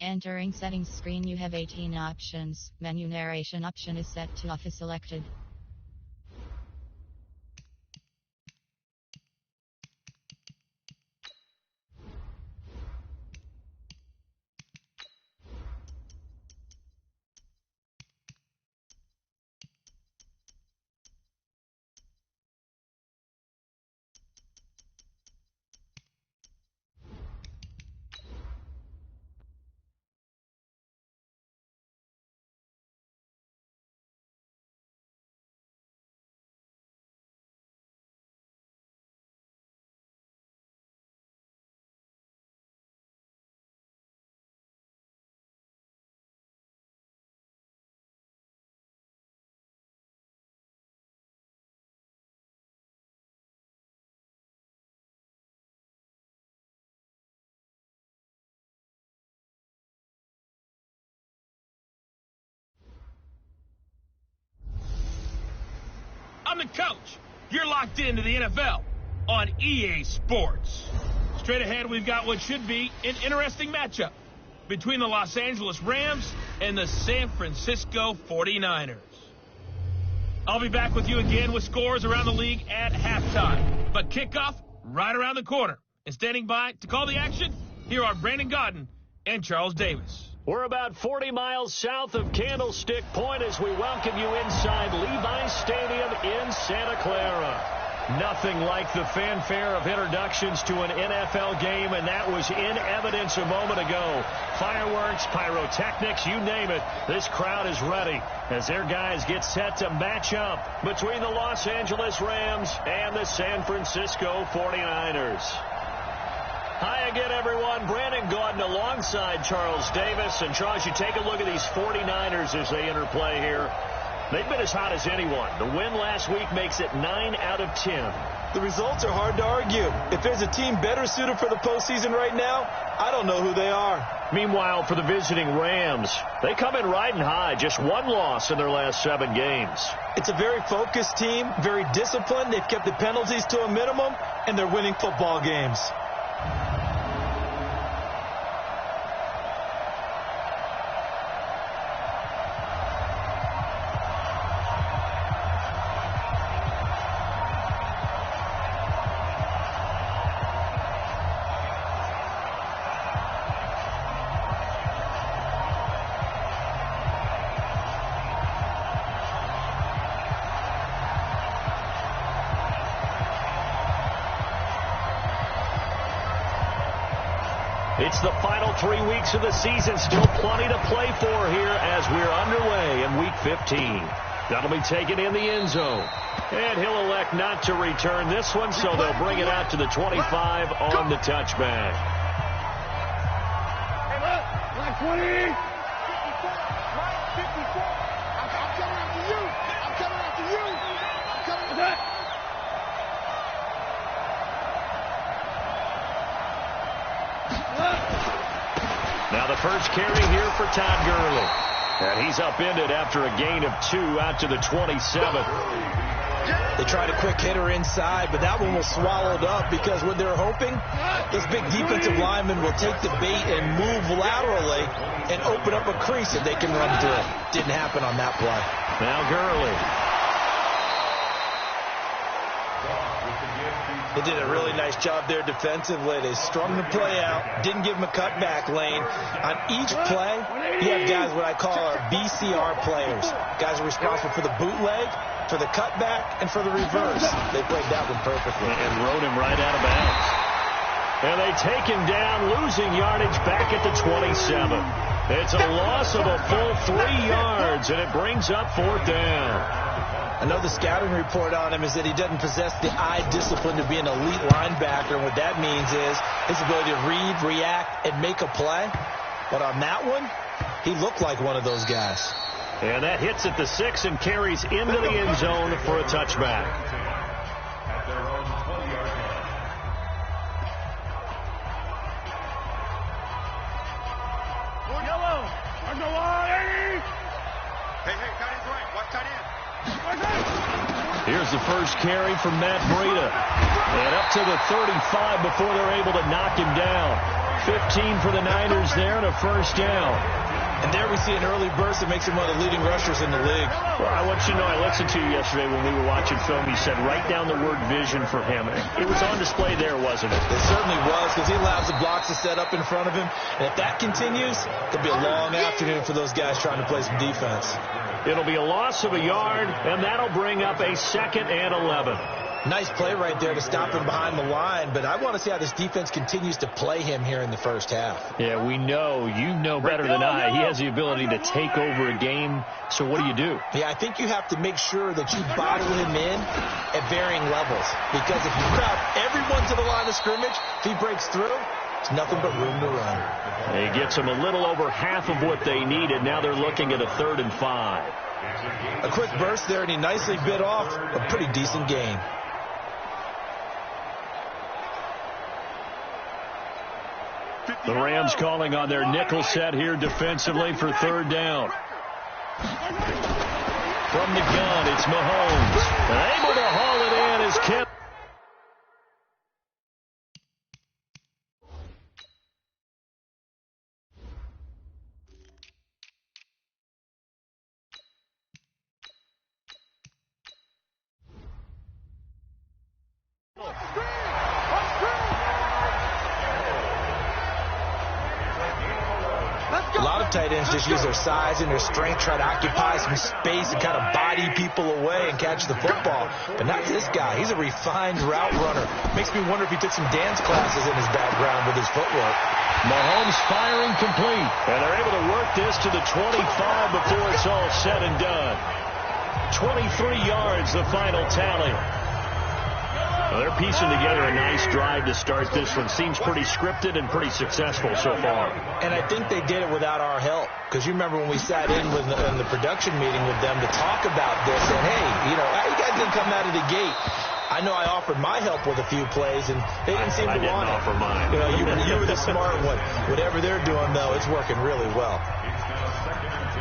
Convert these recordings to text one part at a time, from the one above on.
Entering settings screen, you have 18 options. Menu narration option is set to off is selected. I'm the coach. You're locked into the NFL on EA Sports. Straight ahead, we've got what should be an interesting matchup between the Los Angeles Rams and the San Francisco 49ers. I'll be back with you again with scores around the league at halftime. But kickoff right around the corner. And standing by to call the action, here are Brandon Gaudin and Charles Davis. We're about 40 miles south of Candlestick Point as we welcome you inside Levi's Stadium in Santa Clara. Nothing like the fanfare of introductions to an NFL game, and that was in evidence a moment ago. Fireworks, pyrotechnics, you name it. This crowd is ready as their guys get set to match up between the Los Angeles Rams and the San Francisco 49ers. Hi again, everyone. Brandon Gaudin alongside Charles Davis. And, Charles, you take a look at these 49ers as they interplay here. They've been as hot as anyone. The win last week makes it 9 out of 10. The results are hard to argue. If there's a team better suited for the postseason right now, I don't know who they are. Meanwhile, for the visiting Rams, they come in riding high. Just one loss in their last 7 games. It's a very focused team, very disciplined. They've kept the penalties to a minimum, and they're winning football games. It's the final 3 weeks of the season. Still plenty to play for here as we're underway in Week 15. That'll be taken in the end zone. And he'll elect not to return this one, so they'll bring it out to the 25 on the touchback. Hey, look, like 20. 54, I'm coming after you. I'm coming after you. I'm coming after you. Now the first carry here for Todd Gurley. And he's upended after a gain of 2 out to the 27. They tried a quick hitter inside, but that one was swallowed up because what they're hoping, this big defensive lineman will take the bait and move laterally and open up a crease that they can run through. Didn't happen on that play. Now Gurley. They did a really nice job there defensively. They strung the play out, didn't give him a cutback lane. On each play, you have guys what I call our BCR players. Guys are responsible for the bootleg, for the cutback, and for the reverse. They played that one perfectly. And rode him right out of bounds. And they take him down, losing yardage back at the 27. It's a loss of a full 3 yards, and it brings up 4th down. I know the scouting report on him is that he doesn't possess the eye discipline to be an elite linebacker. And what that means is his ability to read, react, and make a play. But on that one, he looked like one of those guys. And that hits at the 6 and carries into the end zone for a touchback. Yellow. On the line. Hey, tight end's right. Watch tight end. Here's the first carry from Matt Breida. And up to the 35 before they're able to knock him down. 15 for the Niners there and a first down. And there we see an early burst that makes him one of the leading rushers in the league. Well, I want you to know, I listened to you yesterday when we were watching film. You said write down the word vision for him. It was on display there, wasn't it? It certainly was, because he allows the blocks to set up in front of him. And if that continues, it'll be a long afternoon for those guys trying to play some defense. It'll be a loss of a yard, and that'll bring up a 2nd and 11. Nice play right there to stop him behind the line, but I want to see how this defense continues to play him here in the first half. Yeah, we know. You know better than I. He has the ability to take over a game, so what do? Yeah, I think you have to make sure that you bottle him in at varying levels, because if you crowd everyone to the line of scrimmage, if he breaks through, it's nothing but room to run. He gets them a little over half of what they needed. Now they're looking at a 3rd and 5. A quick burst there, and he nicely bit off a pretty decent gain. The Rams calling on their nickel set here defensively for 3rd down. From the gun, it's Mahomes. Able to haul it in as Kemp. A lot of tight ends just use their size and their strength, try to occupy some space and kind of body people away and catch the football. But not this guy. He's a refined route runner. Makes me wonder if he took some dance classes in his background with his footwork. Mahomes firing complete. And they're able to work this to the 25 before it's all said and done. 23 yards, the final tally. Well, they're piecing together a nice drive to start this one. Seems pretty scripted and pretty successful so far. And I think they did it without our help. Because you remember when we sat in the production meeting with them to talk about this. And, hey, you guys didn't come out of the gate. I know I offered my help with a few plays, and they didn't seem to want it. I didn't offer mine. You were the smart one. Whatever they're doing, though, it's working really well.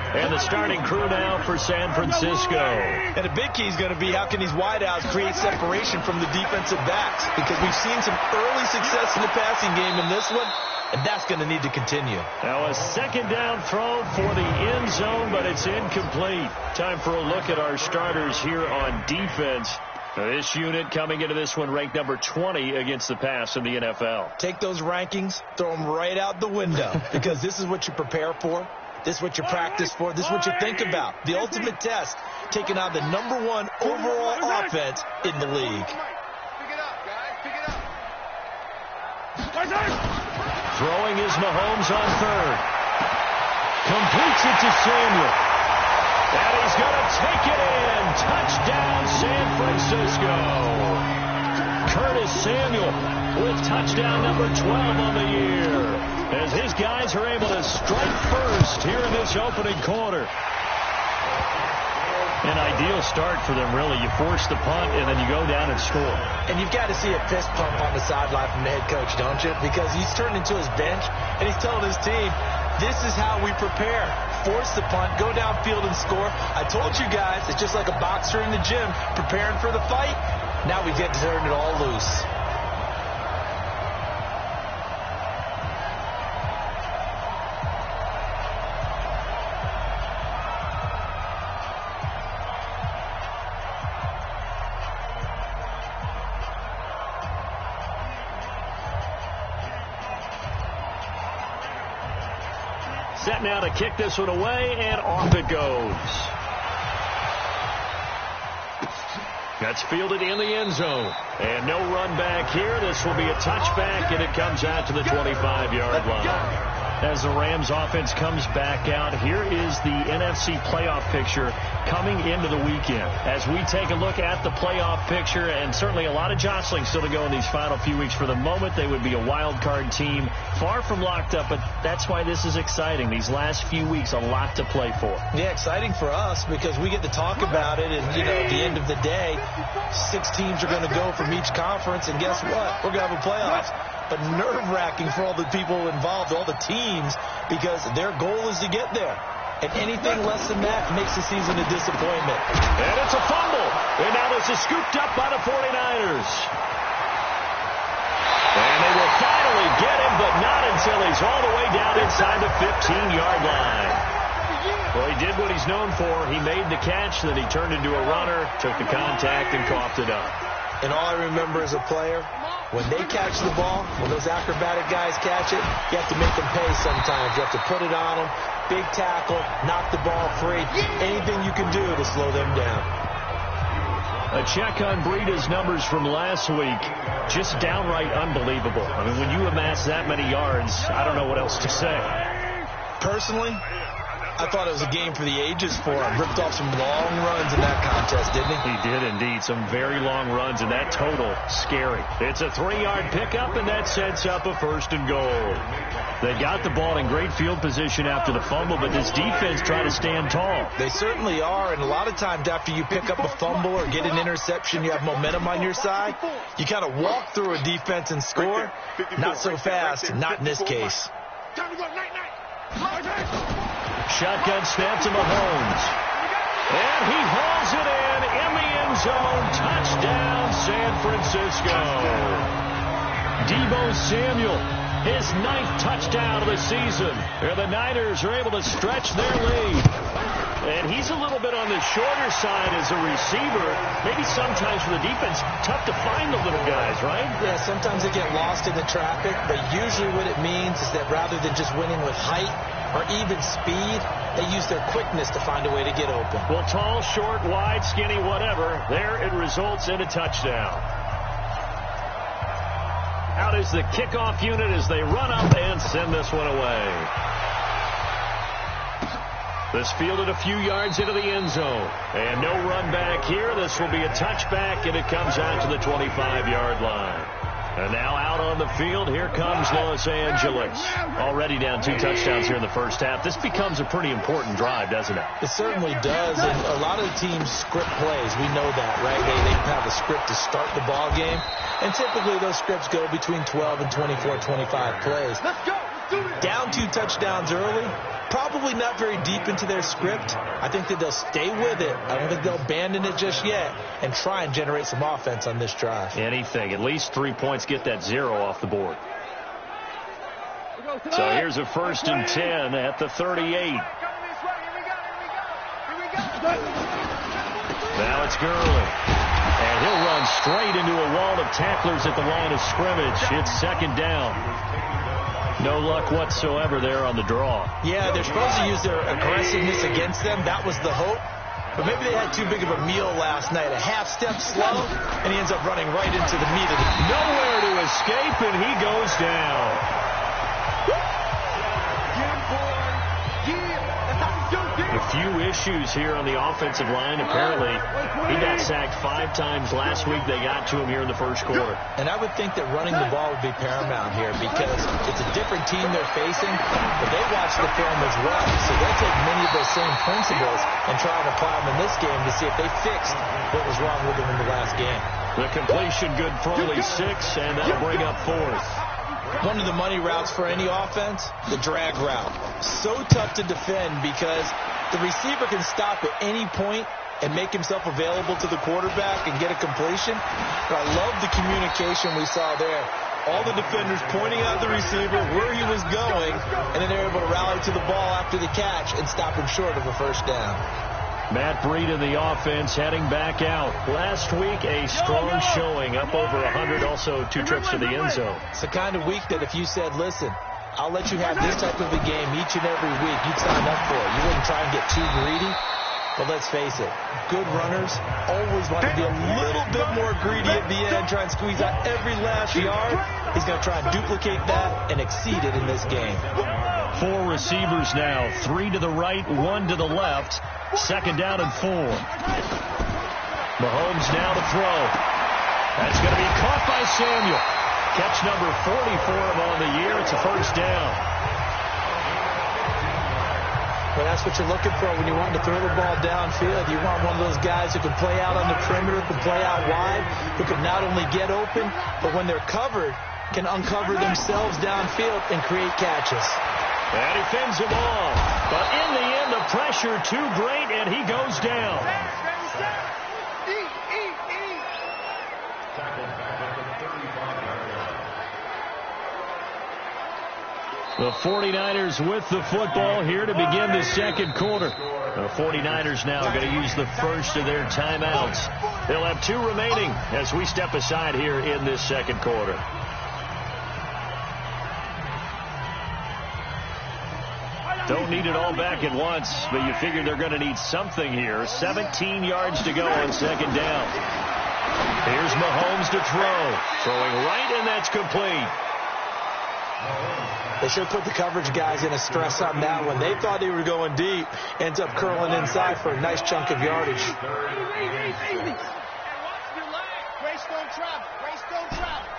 And the starting crew now for San Francisco. And a big key is going to be how can these wideouts create separation from the defensive backs, because we've seen some early success in the passing game in this one, and that's going to need to continue. Now a 2nd down throw for the end zone, but it's incomplete. Time for a look at our starters here on defense. This unit coming into this one ranked number 20 against the pass in the NFL. Take those rankings, throw them right out the window, because this is what you prepare for. This is what you practice for. This is what you think about. The ultimate test, taking on the #1 overall offense in the league. Pick it up, guys. Pick it up. Throwing is Mahomes on 3rd. Completes it to Samuel. And he's going to take it in. Touchdown, San Francisco. Curtis Samuel with touchdown number 12 on the year, as his guys are able to strike first here in this opening quarter. An ideal start for them, really. You force the punt, and then you go down and score. And you've got to see a fist pump on the sideline from the head coach, don't you? Because he's turned into his bench, and he's telling his team, this is how we prepare. Force the punt, go downfield and score. I told you guys, it's just like a boxer in the gym preparing for the fight. Now we get to turn it all loose. Set now to kick this one away, and off it goes. That's fielded in the end zone. And no run back here. This will be a touchback, and it comes out to the 25-yard line. As the Rams offense comes back out, here is the NFC playoff picture coming into the weekend. As we take a look at the playoff picture, and certainly a lot of jostling still to go in these final few weeks. For the moment, they would be a wild card team, far from locked up, but that's why this is exciting. These last few weeks, a lot to play for. Yeah, exciting for us because we get to talk about it, and, at the end of the day, 6 teams are going to go from each conference, and guess what? We're going to have a playoffs. But nerve-wracking for all the people involved, all the teams, because their goal is to get there. And anything less than that makes the season a disappointment. And it's a fumble. And now this is scooped up by the 49ers. And they will fight finally get him, but not until he's all the way down inside the 15-yard line. Well, he did what he's known for. He made the catch, then he turned into a runner, took the contact, and coughed it up. And all I remember as a player, when they catch the ball, when those acrobatic guys catch it, you have to make them pay sometimes. You have to put it on them, big tackle, knock the ball free, anything you can do to slow them down. A check on Breida's numbers from last week, just downright unbelievable. I mean, when you amass that many yards, I don't know what else to say. Personally, I thought it was a game for the ages for him. Ripped off some long runs in that contest, didn't he? He did indeed. Some very long runs, and that total, scary. It's a 3-yard pickup, and that sets up a 1st and goal. They got the ball in great field position after the fumble, but this defense tried to stand tall. They certainly are, and a lot of times after you pick up a fumble or get an interception, you have momentum on your side. You kind of walk through a defense and score. Not so fast, not in this case. Shotgun snap to Mahomes. And he hauls it in the end zone. Touchdown, San Francisco. Deebo Samuel, his 9th touchdown of the season. And the Niners are able to stretch their lead. And he's a little bit on the shorter side as a receiver. Maybe sometimes for the defense, tough to find the little guys, right? Yeah, sometimes they get lost in the traffic, but usually what it means is that rather than just winning with height or even speed, they use their quickness to find a way to get open. Well, tall, short, wide, skinny, whatever, there it results in a touchdown. Out is the kickoff unit as they run up and send this one away. This fielded a few yards into the end zone. And no run back here. This will be a touchback, and it comes out to the 25-yard line. And now out on the field, here comes Los Angeles. Already down 2 touchdowns here in the first half. This becomes a pretty important drive, doesn't it? It certainly does, and a lot of the teams script plays. We know that, right? They have a script to start the ball game, and typically those scripts go between 12 and 24, 25 plays. Down 2 touchdowns early, probably not very deep into their script. I think that they'll stay with it. I don't think they'll abandon it just yet and try and generate some offense on this drive. Anything. At least 3 points, get that 0 off the board. So here's a 1st and 10 at the 38. Now it's Gurley. And he'll run straight into a wall of tacklers at the line of scrimmage. It's 2nd down. No luck whatsoever there on the draw. Yeah, they're supposed to use their aggressiveness against them. That was the hope. But maybe they had too big of a meal last night. A half step slow, and he ends up running right into the meat of it. Nowhere to escape, and he goes down. A few issues here on the offensive line. Apparently, he got sacked 5 times last week. They got to him here in the first quarter. And I would think that running the ball would be paramount here because it's a different team they're facing, but they watch the film as well. So they'll take many of those same principles and try and apply them in this game to see if they fixed what was wrong with them in the last game. The completion good for only 6, and that'll bring up 4th. One of the money routes for any offense, the drag route. So tough to defend because the receiver can stop at any point and make himself available to the quarterback and get a completion. But I love the communication we saw there. All the defenders pointing out the receiver where he was going, and then they're able to rally to the ball after the catch and stop him short of a 1st down. Matt Breida, the offense, heading back out. Last week, a strong showing, up over 100, also 2 trips to the end zone. It's the kind of week that if you said, listen, I'll let you have this type of a game each and every week, you'd sign up for it. You wouldn't try and get too greedy. But let's face it, good runners always want to be a little bit more greedy at the end, try and squeeze out every last yard. He's going to try and duplicate that and exceed it in this game. 4 receivers now, 3 to the right, 1 to the left. 2nd down and 4. Mahomes now to throw. That's going to be caught by Samuel. Catch number 40 for him on the year. It's a 1st down. Well, that's what you're looking for when you want to throw the ball downfield. You want one of those guys who can play out on the perimeter, can play out wide, who can not only get open, but when they're covered, can uncover themselves downfield and create catches. And he fends him off. But in the end, the pressure too great, and he goes down. The 49ers with the football here to begin the second quarter. The 49ers now are going to use the first of their timeouts. They'll have 2 remaining as we step aside here in this second quarter. Don't need it all back at once, but you figure they're going to need something here. 17 yards to go on second down. Here's Mahomes to throw. Throwing right, and that's complete. They should put the coverage guys in a stress on that one. They thought they were going deep. Ends up curling inside for a nice chunk of yardage. Easy. Grace don't travel. Grace don't travel.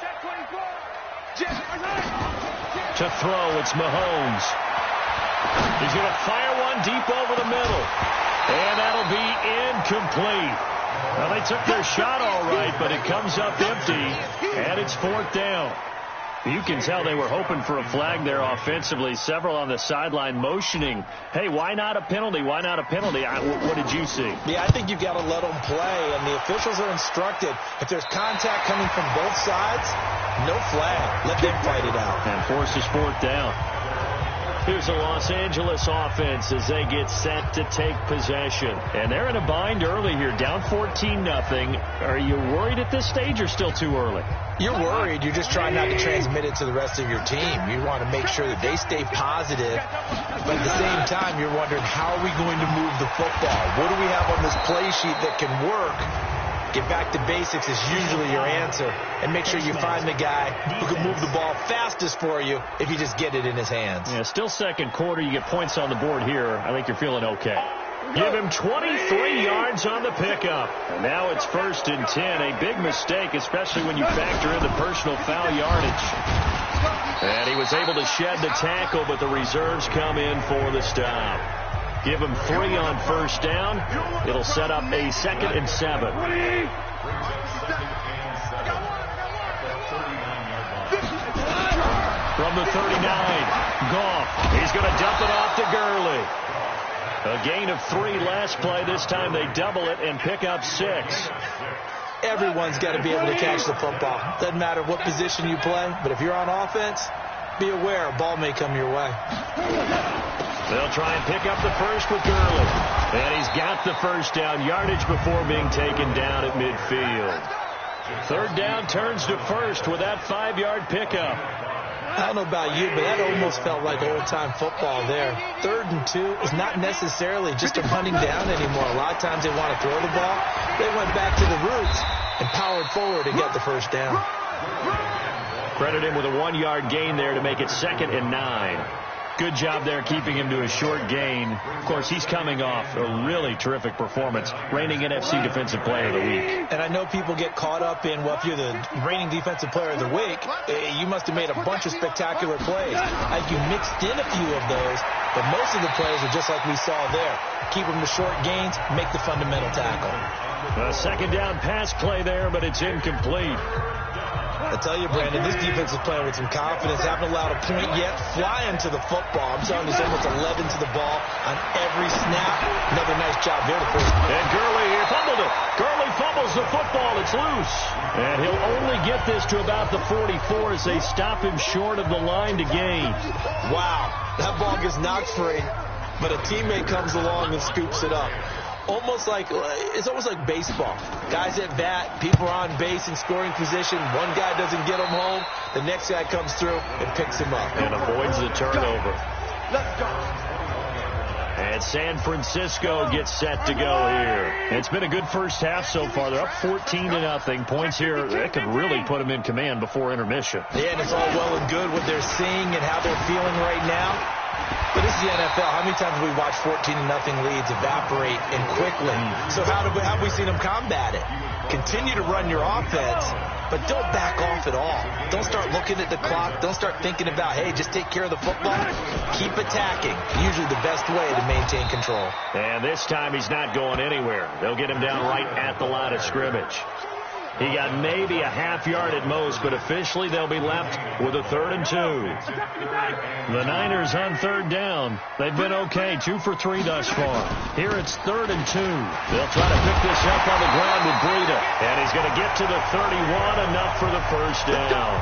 Check 24. To throw, it's Mahomes. He's going to fire one deep over the middle. And that'll be incomplete. Well, they took their shot all right, but it comes up empty. And it's 4th down. You can tell they were hoping for a flag there offensively. Several on the sideline motioning, hey, why not a penalty? Why not a penalty? What did you see? Yeah, I think you've got to let them play, and the officials are instructed. If there's contact coming from both sides, no flag. Let them fight it out. And forces 4th down. Here's the Los Angeles offense as they get set to take possession. And they're in a bind early here, down 14-0. Are you worried at this stage or still too early? You're worried. You're just trying not to transmit it to the rest of your team. You want to make sure that they stay positive. But at the same time, you're wondering, how are we going to move the football? What do we have on this play sheet that can work? Get back to basics is usually your answer. And make sure you find the guy who can move the ball fastest for you if you just get it in his hands. Yeah, still second quarter. You get points on the board here. I think you're feeling okay. Give him 23 yards on the pickup. And now it's 1st and 10. A big mistake, especially when you factor in the personal foul yardage. And he was able to shed the tackle, but the reserves come in for the stop. Give him 3 on 1st down. It'll set up a 2nd and 7. From the 39, Goff. He's going to dump it off to Gurley. A gain of 3 last play. This time they double it and pick up 6. Everyone's got to be able to catch the football. Doesn't matter what position you play, but if you're on offense, be aware a ball may come your way. They'll try and pick up the first with Gurley. And he's got the 1st down yardage before being taken down at midfield. 3rd down turns to 1st with that 5-yard pickup. I don't know about you, but that almost felt like old-time football there. 3rd and 2 is not necessarily just a running down anymore. A lot of times they want to throw the ball. They went back to the roots and powered forward to get the 1st down. Credit him with a 1-yard gain there to make it 2nd and 9. Good job there keeping him to a short gain. Of course, he's coming off a really terrific performance, reigning NFC Defensive Player of the Week. And I know people get caught up in, well, if you're the reigning Defensive Player of the Week, you must have made a bunch of spectacular plays. I think you mixed in a few of those, but most of the plays are just like we saw there. Keep them to short gains, make the fundamental tackle. A 2nd down pass play there, but it's incomplete. I tell you, Brandon, this defense is playing with some confidence. Haven't allowed a point yet. Flying to the football. I'm telling you, there's almost 11 to the ball on every snap. Another nice job there to force. And Gurley here fumbled it. Gurley fumbles the football. It's loose. And he'll only get this to about the 44 as they stop him short of the line to gain. Wow. That ball gets knocked free, but a teammate comes along and scoops it up. It's almost like baseball. Guys at bat, people are on base in scoring position. One guy doesn't get him home. The next guy comes through and picks him up. And avoids the turnover. Let's go. And San Francisco gets set to go here. It's been a good first half so far. They're up 14-0. Points here, that could really put them in command before intermission. Yeah, and it's all well and good what they're seeing and how they're feeling right now. But this is the NFL. How many times have we watched 14-0 leads evaporate and quickly? So how have we seen them combat it? Continue to run your offense, but don't back off at all. Don't start looking at the clock. Don't start thinking about, hey, just take care of the football. Keep attacking. Usually the best way to maintain control. And this time he's not going anywhere. They'll get him down right at the line of scrimmage. He got maybe a half yard at most, but officially they'll be left with a 3rd and 2. The Niners on 3rd down. They've been okay, 2 for 3 thus far. Here it's 3rd and 2. They'll try to pick this up on the ground with Breida. And he's going to get to the 31, enough for the first down.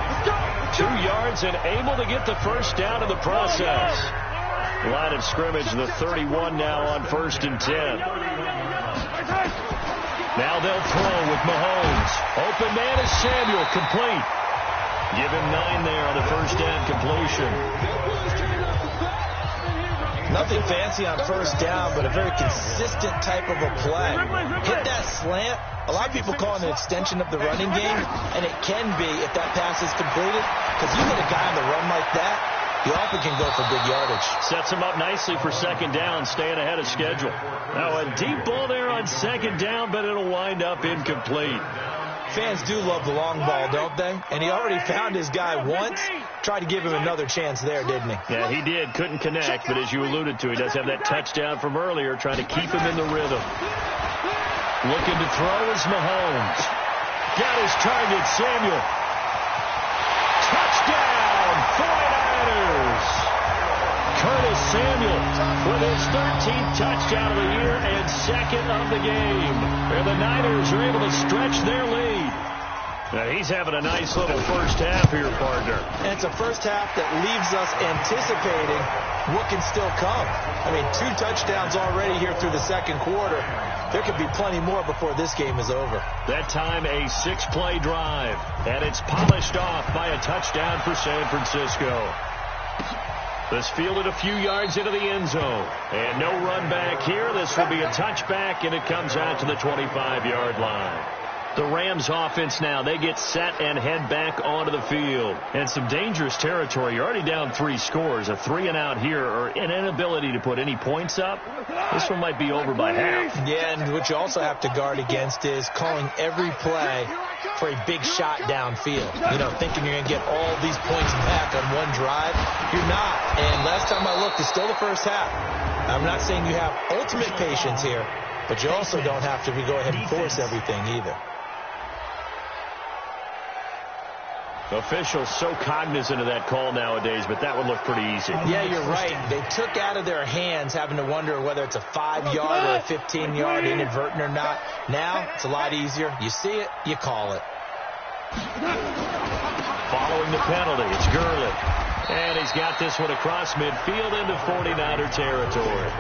2 yards and able to get the first down in the process. Line of scrimmage, the 31 now on 1st and 10. Now they'll throw with Mahomes. Open man is Samuel, complete. Give him 9 there on the first down completion. Nothing fancy on first down, but a very consistent type of a play. Hit that slant. A lot of people call it an extension of the running game, and it can be if that pass is completed, because you get a guy on the run like that, he often can go for big yardage. Sets him up nicely for 2nd down, staying ahead of schedule. Now a deep ball there on 2nd down, but it'll wind up incomplete. Fans do love the long ball, don't they? And he already found his guy once. Tried to give him another chance there, didn't he? Yeah, he did. Couldn't connect, but as you alluded to, he does have that touchdown from earlier, trying to keep him in the rhythm. Looking to throw is Mahomes. Got his target, Samuel. Touchdown, 49ers. Curtis Samuel with his 13th touchdown of the year and 2nd of the game. And the Niners are able to stretch their lead. Now he's having a nice little first half here, partner. And it's a first half that leaves us anticipating what can still come. I mean, 2 touchdowns already here through the 2nd quarter. There could be plenty more before this game is over. That time a 6-play drive, and it's polished off by a touchdown for San Francisco. This fielded a few yards into the end zone. And no run back here. This will be a touchback, and it comes out to the 25-yard line. The Rams offense now, they get set and head back onto the field. And some dangerous territory. You're already down 3 scores. A 3-and-out here, or an inability to put any points up. This one might be over by half. Yeah, and what you also have to guard against is calling every play for a big shot downfield. You know, thinking you're going to get all these points back on one drive. You're not. And last time I looked, it's still the first half. I'm not saying you have ultimate patience here, but you also don't have to go ahead and force everything either. Officials so cognizant of that call nowadays, but that would look pretty easy. Yeah, you're right. They took out of their hands having to wonder whether it's a 5-yard or a 15-yard inadvertent or not. Now, it's a lot easier. You see it, you call it. Following the penalty, it's Gurley. And he's got this one across midfield into 49er territory.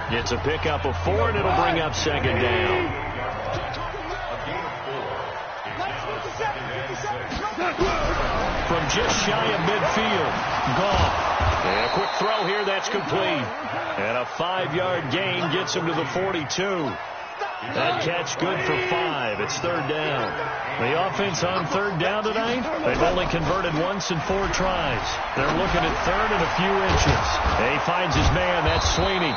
Gets a pickup of 4, and it'll bring up 2nd down. From just shy of midfield, Goff. And a quick throw here, that's complete. And a 5-yard gain gets him to the 42. That catch good for 5. It's 3rd down. The offense on 3rd down tonight, they've only converted once in 4 tries. They're looking at 3rd and a few inches. And he finds his man, that's Sweeney.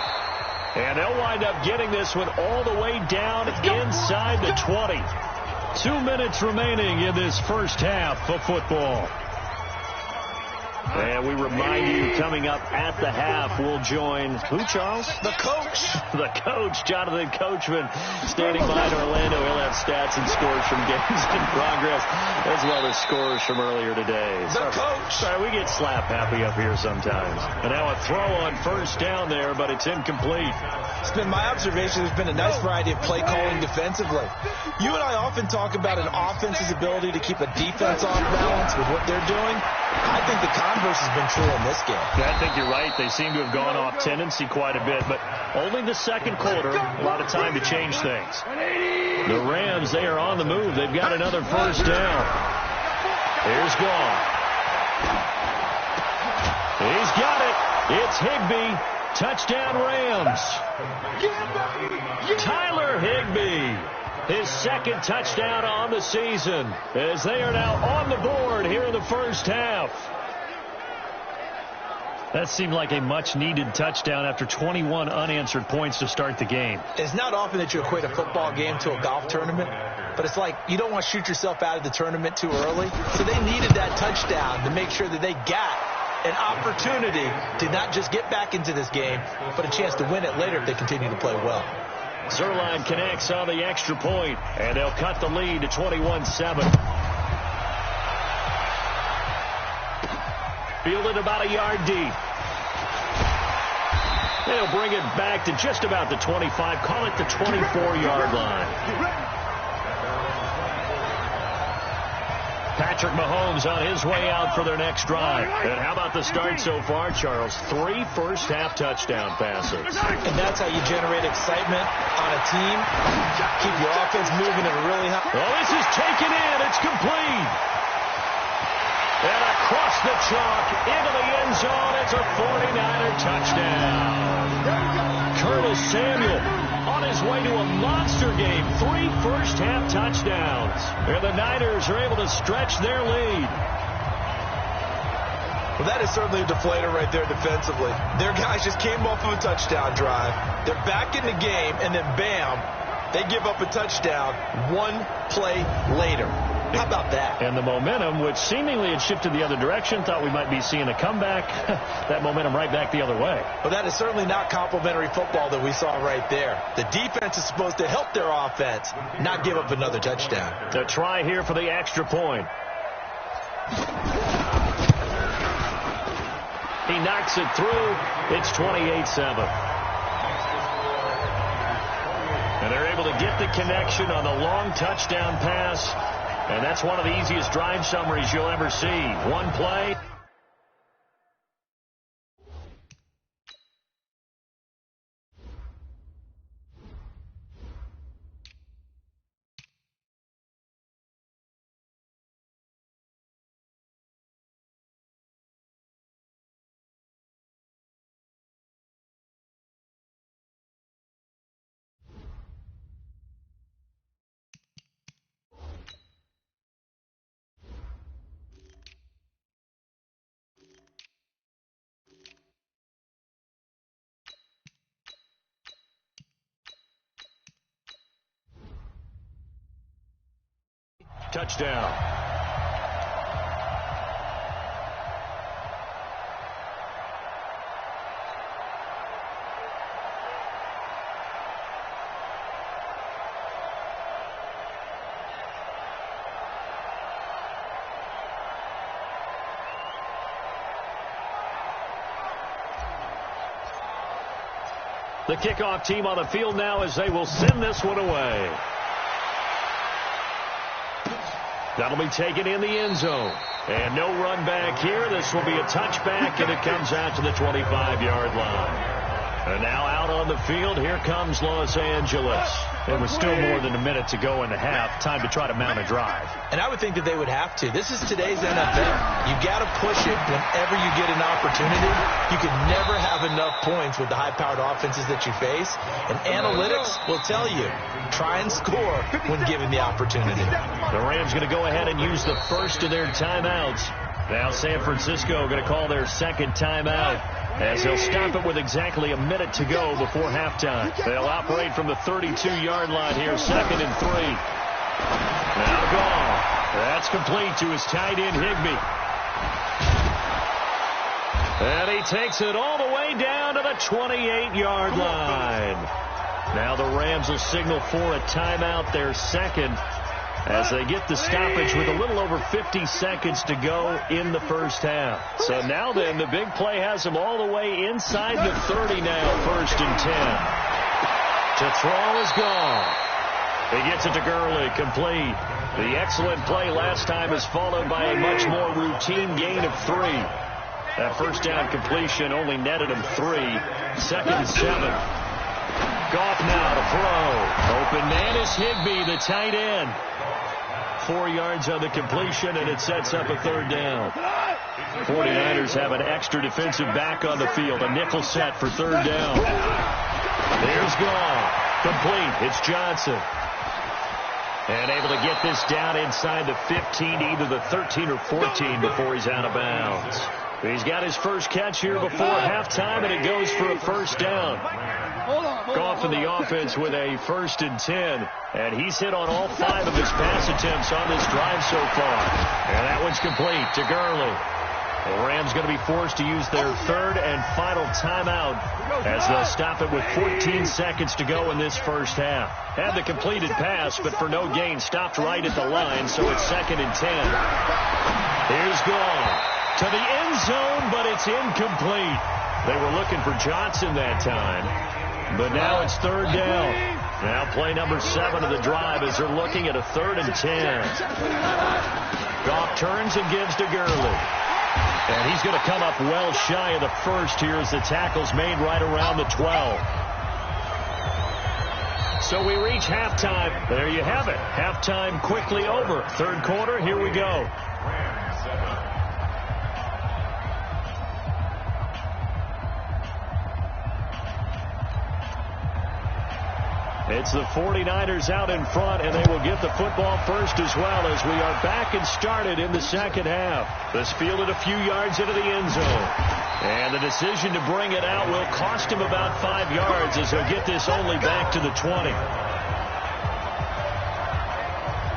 And they'll wind up getting this one all the way down inside the 20. 2 minutes remaining in this first half of football. And we remind you, coming up at the half, we'll join who, Charles? The coach. The coach, Jonathan Coachman, standing by in Orlando. He'll have stats and scores from games in progress, as well as scores from earlier today. The coach. Sorry, we get slap happy up here sometimes. And now a throw on first down there, but it's incomplete. It's been my observation. There's been a nice variety of play calling defensively. You and I often talk about an offense's ability to keep a defense off balance with what they're doing. I think the converse has been true in this game. I think you're right. They seem to have gone off tendency quite a bit, but only the 2nd quarter, a lot of time to change things. The Rams, they are on the move. They've got another first down. Here's Goff. He's got it. It's Higbee. Touchdown Rams. Tyler Higbee. His 2nd touchdown on the season, as they are now on the board here in the first half. That seemed like a much-needed touchdown after 21 unanswered points to start the game. It's not often that you equate a football game to a golf tournament, but it's like you don't want to shoot yourself out of the tournament too early. So they needed that touchdown to make sure that they got an opportunity to not just get back into this game, but a chance to win it later if they continue to play well. Zerline connects on the extra point, and they'll cut the lead to 21-7. Fielded about a yard deep. They'll bring it back to just about the 25, call it the 24-yard line. Patrick Mahomes on his way out for their next drive. And how about the start so far, Charles? 3 first-half touchdown passes. And that's how you generate excitement on a team. Keep your offense moving at a really high. Oh, this is taken in. It's complete. And across the chalk into the end zone. It's a 49er touchdown. Curtis Samuel on his way to a monster game. 3 first-half touchdowns. And the Niners are able to stretch their lead. Well, that is certainly a deflator right there defensively. Their guys just came off of a touchdown drive. They're back in the game, and then bam, they give up a touchdown 1 play later. How about that? And the momentum, which seemingly had shifted the other direction, thought we might be seeing a comeback. That momentum right back the other way. Well, that is certainly not complimentary football that we saw right there. The defense is supposed to help their offense, not give up another touchdown. The try here for the extra point. He knocks it through. It's 28-7. And they're able to get the connection on the long touchdown pass. And that's one of the easiest drive summaries you'll ever see. 1 play. Touchdown. The kickoff team on the field now as they will send this one away. That'll be taken in the end zone. And no run back here. This will be a touchback, and it comes out to the 25-yard line. And now out on the field, here comes Los Angeles. It was still more than a minute to go in the half. Time to try to mount a drive. And I would think that they would have to. This is today's NFL. You got to push it whenever you get an opportunity. You can never have enough points with the high-powered offenses that you face. And analytics will tell you, try and score when given the opportunity. The Rams going to go ahead and use the first of their timeouts. Now San Francisco going to call their second timeout, as they'll stop it with exactly a minute to go before halftime. They'll operate from the 32-yard line here, 2nd and 3. Now gone. That's complete to his tight end, Higbee. And he takes it all the way down to the 28-yard line. Now the Rams will signal for a timeout, their second, as they get the stoppage with a little over 50 seconds to go in the first half. So now then, the big play has them all the way inside the 30 now, 1st and 10. To throw is gone. He gets it to Gurley, complete. The excellent play last time is followed by a much more routine gain of 3. That first down completion only netted him 3. 2nd and 7. Goff now to throw. Open man is Higbee, the tight end. 4 yards on the completion, and it sets up a 3rd down. 49ers have an extra defensive back on the field. A nickel set for 3rd down. There's Goff. Complete. It's Johnson. And able to get this down inside the 15, either the 13 or 14 before he's out of bounds. He's got his first catch here before halftime, and it goes for a 1st down. Goff in the offense with a 1st and 10. And he's hit on all 5 of his pass attempts on this drive so far. And that one's complete to Gurley. The Rams going to be forced to use their third and final timeout as they'll stop it with 14 seconds to go in this first half. Had the completed pass, but for no gain, stopped right at the line, so it's 2nd and 10. Here's Gall to the end zone, but it's incomplete. They were looking for Johnson that time, but now it's 3rd down. Now play number 7 of the drive as they're looking at a 3rd and 10. Goff turns and gives to Gurley. And he's going to come up well shy of the first here as the tackle's made right around the 12. So we reach halftime. There you have it. Halftime quickly over. 3rd quarter, here we go. It's the 49ers out in front, and they will get the football first as well as we are back and started in the second half. This fielded a few yards into the end zone. And the decision to bring it out will cost him about 5 yards as he'll get this only back to the 20.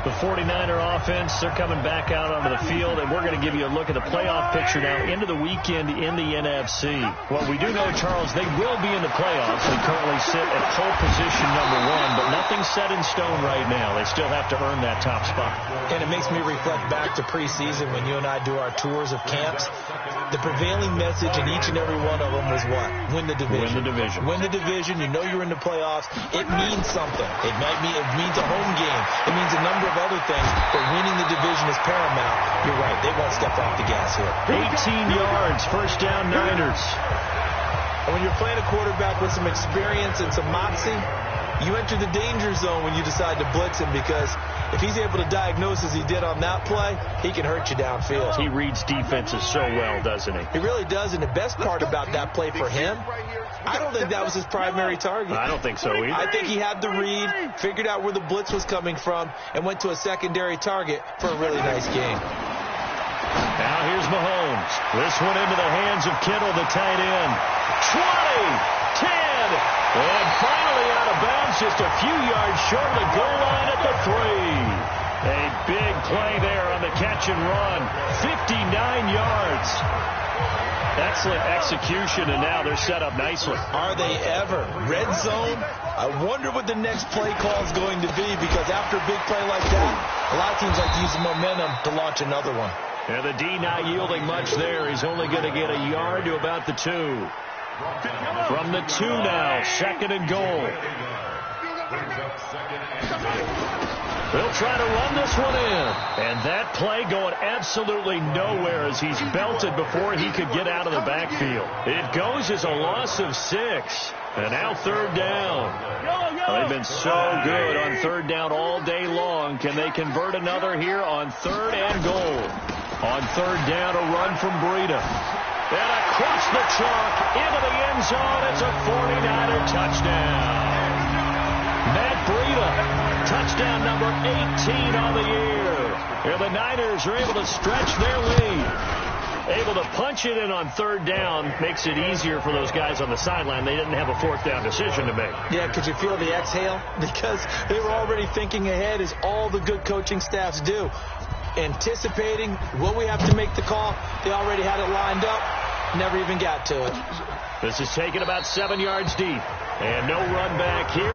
The 49er offense, they're coming back out onto the field, and we're going to give you a look at the playoff picture now into the weekend in the NFC. Well, we do know, Charles, they will be in the playoffs. They currently sit at pole position number 1, but nothing's set in stone right now. They still have to earn that top spot. And it makes me reflect back to preseason when you and I do our tours of camps. The prevailing message in each and every one of them was what? Win the division. Win the division. Win the division. You know you're in the playoffs. It means something. It means a home game. It means a number of other things, but winning the division is paramount. You're right. They won't step off the gas here. 18 yards. First down, Niners. And when you're playing a quarterback with some experience and some moxie, you enter the danger zone when you decide to blitz him, because if he's able to diagnose as he did on that play, he can hurt you downfield. He reads defenses so well, doesn't he? He really does, and the best part about that play for him, I don't think that was his primary target. I don't think so either. I think he had the read, figured out where the blitz was coming from, and went to a secondary target for a really nice game. Now here's Mahomes. This one into the hands of Kittle, the tight end. 20, 10, and finally out of bounds, just a few yards short of the goal line at the 3. A big play there on the catch and run. 59 yards. Excellent execution, and now they're set up nicely. Are they ever? Red zone? I wonder what the next play call is going to be, because after a big play like that, a lot of teams like to use the momentum to launch another one. And the D not yielding much there. He's only going to get a yard to about the 2. From the 2 now, 2nd and goal. They'll try to run this one in. And that play going absolutely nowhere as he's belted before he could get out of the backfield. It goes as a loss of 6. And now 3rd down. They've been so good on 3rd down all day long. Can they convert another here on 3rd and goal? On 3rd down, a run from Breida. And across the chalk into the end zone. It's a 49er touchdown. Matt Breida, touchdown number 18 on the year. And the Niners are able to stretch their lead. Able to punch it in on 3rd down. Makes it easier for those guys on the sideline. They didn't have a 4th down decision to make. Yeah, could you feel the exhale? Because they were already thinking ahead, as all the good coaching staffs do. Anticipating, will we have to make the call? They already had it lined up. Never even got to it. This is taken about 7 yards deep. And no run back here.